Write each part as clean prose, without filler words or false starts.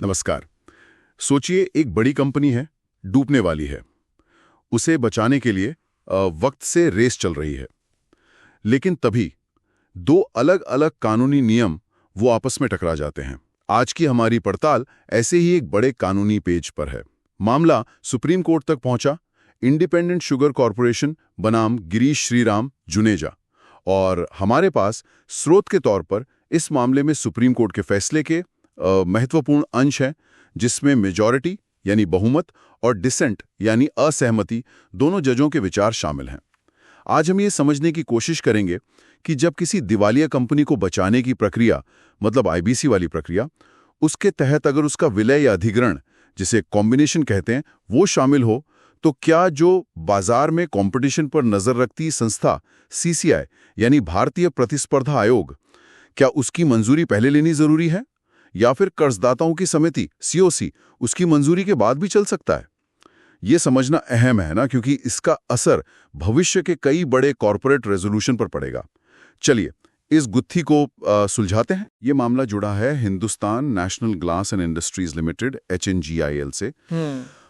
नमस्कार। सोचिए एक बड़ी कंपनी है, डूबने वाली है। उसे बचाने के लिए वक्त से रेस चल रही है। लेकिन तभी दो अलग-अलग कानूनी नियम वो आपस में टकरा जाते हैं। आज की हमारी पड़ताल ऐसे ही एक बड़े कानूनी पेज पर है। मामला सुप्रीम कोर्ट तक पहुंचा। इंडिपेंडेंट शुगर कॉरपोरेशन बनाम गिरीश श्रीराम जुनेजा। और हमारे पास स्रोत के तौर पर इस मामले में सुप्रीम कोर्ट के फैसले के महत्वपूर्ण अंश हैं, जिसमें मेजॉरिटी यानी बहुमत और डिसेंट यानी असहमति दोनों जजों के विचार शामिल हैं। आज हम ये समझने की कोशिश करेंगे कि जब किसी दिवालिया कंपनी को बचाने की प्रक्रिया, मतलब आईबीसी वाली प्रक्रिया, उसके तहत अगर उसका विलय या अधिग्रहण, जिसे कॉम्बिनेशन कहते हैं, वो शामिल हो, तो क्या जो बाजार में कंपटीशन पर नजर रखती संस्था सीसीआई यानी भारतीय प्रतिस्पर्धा आयोग, क्या उसकी मंजूरी पहले लेनी जरूरी है या फिर कर्जदाताओं की समिति सीओसी उसकी मंजूरी के बाद भी चल सकता है? ये समझना अहम है ना, क्योंकि इसका असर भविष्य के कई बड़े कॉरपोरेट रेजोल्यूशन पर पड़ेगा। चलिए इस गुत्थी को सुलझाते हैं। ये मामला जुड़ा है Hindustan national glass and industries limited HNGIL से।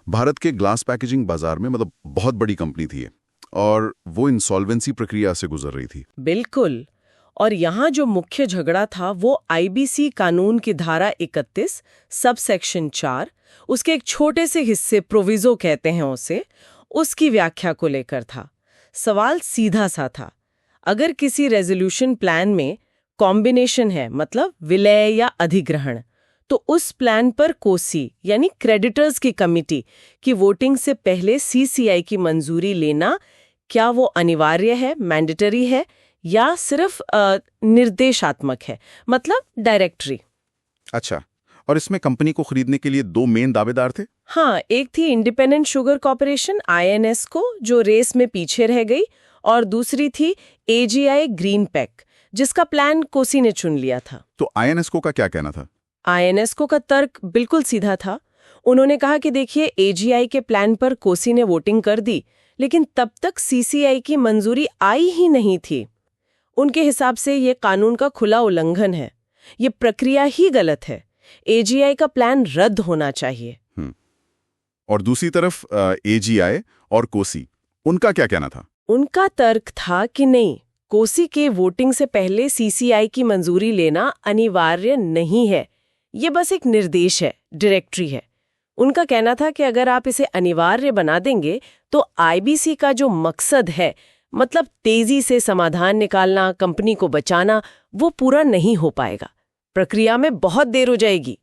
भारत के ग्लास पैकेजिंग बाजार में मतलब बहुत बड़ी कंपनी थी और वो इंसॉल्वेंसी प्रक्रिया से गुजर रही थी। बिल्कुल। और यहाँ जो मुख्य झगड़ा था वो आईबीसी कानून की धारा 31 सब सेक्शन 4, उसके एक छोटे से हिस्से प्रोविजो कहते हैं उसे, उसकी व्याख्या को लेकर था। सवाल सीधा सा था, अगर किसी रेजोल्यूशन प्लान में कॉम्बिनेशन है, मतलब विलय या अधिग्रहण, तो उस प्लान पर कोसी यानी क्रेडिटर्स की कमिटी की वोटिंग से पहले सीसीआई की मंजूरी लेना, क्या वो अनिवार्य है, मैंडेटरी है, या सिर्फ निर्देशात्मक है, मतलब डायरेक्टरी? अच्छा, और इसमें कंपनी को खरीदने के लिए दो मेन दावेदार थे। हाँ, एक थी इंडिपेंडेंट शुगर कॉरपोरेशन INS को, जो रेस में पीछे रह गई, और दूसरी थी AGI ग्रीन पैक, जिसका प्लान कोसी ने चुन लिया था। तो INS को का क्या कहना था? INS को का तर्क बिल्कुल सीधा था। उन्होंने कहा कि देखिए, AGI के प्लान पर कोसी ने वोटिंग कर दी, लेकिन तब तक CCI की मंजूरी आई ही नहीं थी। उनके हिसाब से ये कानून का खुला उल्लंघन है, ये प्रक्रिया ही गलत है, AGI का प्लान रद्द होना चाहिए। और दूसरी तरफ AGI और कोसी, उनका क्या कहना था? उनका तर्क था कि नहीं, कोसी के वोटिंग से पहले CCI की मंजूरी लेना अनिवार्य नहीं है, ये बस एक निर्देश है, डायरेक्टरी है। उनका कहना था कि अगर आप इसे अनिवार्य बना देंगे तो IBC का जो मकसद है, मतलब तेजी से समाधान निकालना, कंपनी को बचाना, वो पूरा नहीं हो पाएगा। प्रक्रिया में बहुत देर हो जाएगी।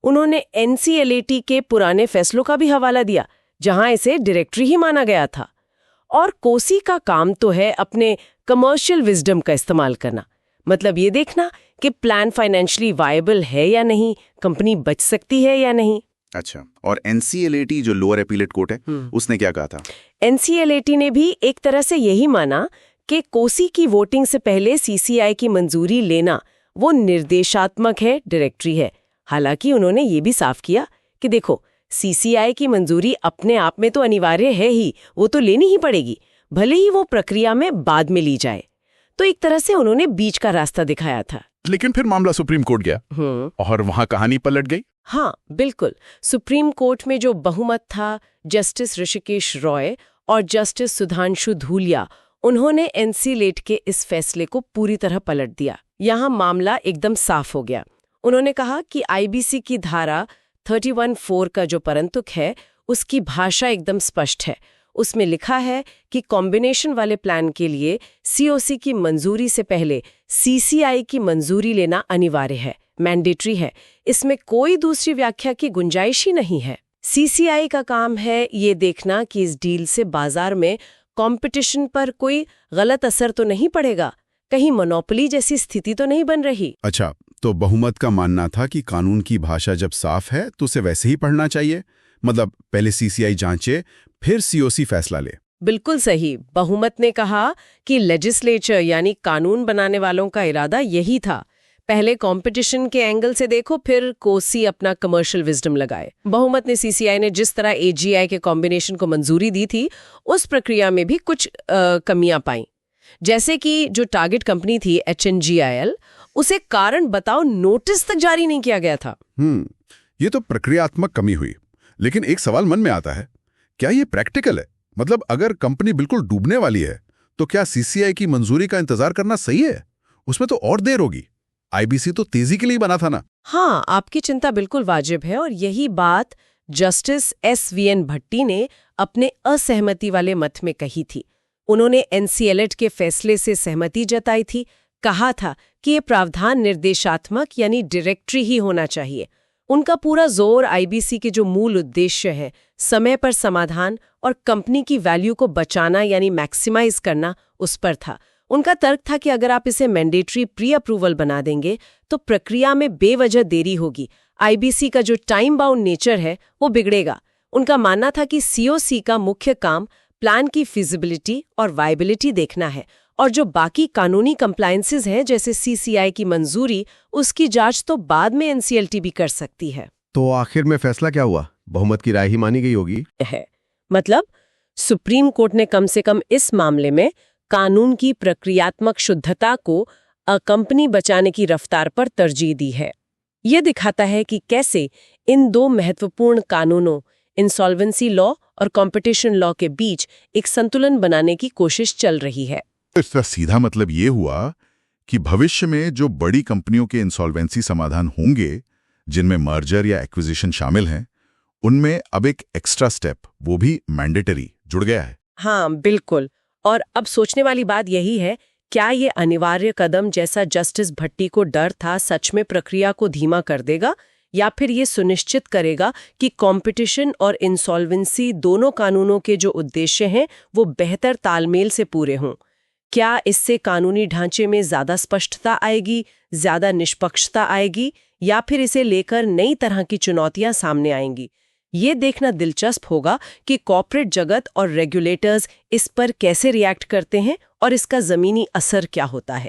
उन्होंने NCLAT के पुराने फैसलों का भी हवाला दिया, जहां इसे डायरेक्टरी ही माना गया था। और कोसी का काम तो है अपने कमर्शियल विजडम का इस्तेमाल करना, मतलब ये देखना कि प्लान फाइनेंशियली वायबल है या नहीं, कंपनी बच सकती है या नहीं। अच्छा, और NCLAT जो लोअर अपीलेट कोर्ट है, उसने क्या कहा था? NCLAT ने भी एक तरह से यही माना कि कोसी की वोटिंग से पहले CCI की मंजूरी लेना वो निर्देशात्मक है, डायरेक्टरी है। हालांकि उन्होंने ये भी साफ किया कि देखो, CCI की मंजूरी अपने आप में तो अनिवार्य है ही, वो तो लेनी ही पड़ेगी, भले ही वो प्रक्रिया में बाद में ली जाए। तो एक तरह से उन्होंने बीच का रास्ता दिखाया था। लेकिन फिर मामला सुप्रीम कोर्ट गया और वहां कहानी पलट गई। हाँ, बिल्कुल। सुप्रीम कोर्ट में जो बहुमत था, जस्टिस ऋषिकेश रॉय और जस्टिस सुधांशु धूलिया, उन्होंने NCLAT के इस फैसले को पूरी तरह पलट दिया। यहाँ मामला एकदम साफ हो गया। उन्होंने कहा कि IBC की धारा 31(4) का जो परंतुक है, उसकी भाषा एकदम स्पष्ट है। उसमें लिखा है कि कॉम्बिनेशन वाले प्लान के लिए COC की मंजूरी से पहले CCI की मंजूरी लेना अनिवार्य है, मैंडेटरी है। इसमें कोई दूसरी व्याख्या की गुंजाइश ही नहीं है। CCI का काम है ये देखना कि इस डील से बाजार में कंपटीशन पर कोई गलत असर तो नहीं पड़ेगा, कहीं मोनोपोली जैसी स्थिति तो नहीं बन रही। अच्छा, तो बहुमत का मानना था कि कानून की भाषा जब साफ है तो उसे वैसे ही पढ़ना चाहिए, मतलब पहले CCI जांचे फिर COC फैसला ले। बिल्कुल सही। बहुमत ने कहा कि लेजिस्लेचर यानी कानून बनाने वालों का इरादा यही था, पहले कंपटीशन के एंगल से देखो, फिर कोसी अपना कमर्शियल विजडम लगाए। बहुमत ने CCI ने जिस तरह AGI के कॉम्बिनेशन को मंजूरी दी थी, उस प्रक्रिया में भी कुछ कमियां पाई। जैसे कि जो टारगेट कंपनी थी HNGIL, उसे कारण बताओ नोटिस तक जारी नहीं किया गया था। ये तो प्रक्रियात्मक कमी हुई, लेकिन एक सवाल मन में आता है, क्या ये प्रैक्टिकल है? मतलब अगर कंपनी बिल्कुल डूबने वाली है तो क्या सीसीआई की मंजूरी का इंतजार करना सही है? उसमें तो और देर होगी। आईबीसी तो तेजी के लिए बना था ना। हाँ, आपकी चिंता बिल्कुल वाजिब है और यही बात जस्टिस SVN भट्टी ने अपने असहमति वाले मत में कही थी। उन्होंने एनसीएलएट के फैसले से सहमति जताई थी, कहा था कि ये प्रावधान निर्देशात्मक यानी डायरेक्टरी ही होना चाहिए। उनका पूरा जोर आईबीसी के जो मूल उद्देश्य है, समय पर समाधान और कंपनी की वैल्यू को बचाना यानी मैक्सिमाइज करना, उस पर था। उनका तर्क था कि अगर आप इसे मैंडेटरी प्री अप्रूवल बना देंगे तो प्रक्रिया में बेवजह देरी होगी, आईबीसी का जो टाइम बाउंड नेचर है वो बिगड़ेगा। उनका मानना था कि सीओसी का मुख्य काम प्लान की फिजिबिलिटी और वायबिलिटी देखना है और जो बाकी कानूनी कंप्लायंसेस हैं जैसे सीसीआई की मंजूरी, उसकी जांच तो बाद में एनसीएलटी भी कर सकती है। तो आखिर में फैसला क्या हुआ? बहुमत की राय ही मानी गई होगी। मतलब सुप्रीम कोर्ट ने कम से कम इस मामले में कानून की प्रक्रियात्मक शुद्धता को कंपनी बचाने की रफ्तार पर तरजीह दी है। यह दिखाता है कि कैसे इन दो महत्वपूर्ण कानूनों, इंसॉल्वेंसी लॉ और कंपटीशन लॉ के बीच एक संतुलन बनाने की कोशिश चल रही है। इसका सीधा मतलब ये हुआ कि भविष्य में जो बड़ी कंपनियों के इंसॉल्वेंसी समाधान होंगे, जिनमें मर्जर या एक्विजिशन शामिल हैं, उनमें अब एक एक्स्ट्रा स्टेप, वो भी मैंडेटरी, जुड़ गया है। हाँ, बिल्कुल। और अब सोचने वाली बात यही है, क्या ये अनिवार्य कदम जैसा जस्टिस भट्टी को डर था सच में प्रक्रिया को धीमा कर देगा, या फिर ये सुनिश्चित करेगा कि कंपटीशन और इंसॉल्वेंसी दोनों कानूनों के जो उद्देश्य हैं वो बेहतर तालमेल से पूरे हों? क्या इससे कानूनी ढांचे में ज्यादा स्पष्टता आएगी, ज्यादा निष्पक्षता आएगी, या फिर इसे लेकर नई तरह की चुनौतियां सामने आएंगी? ये देखना दिलचस्प होगा कि कॉर्पोरेट जगत और रेगुलेटर्स इस पर कैसे रिएक्ट करते हैं और इसका जमीनी असर क्या होता है।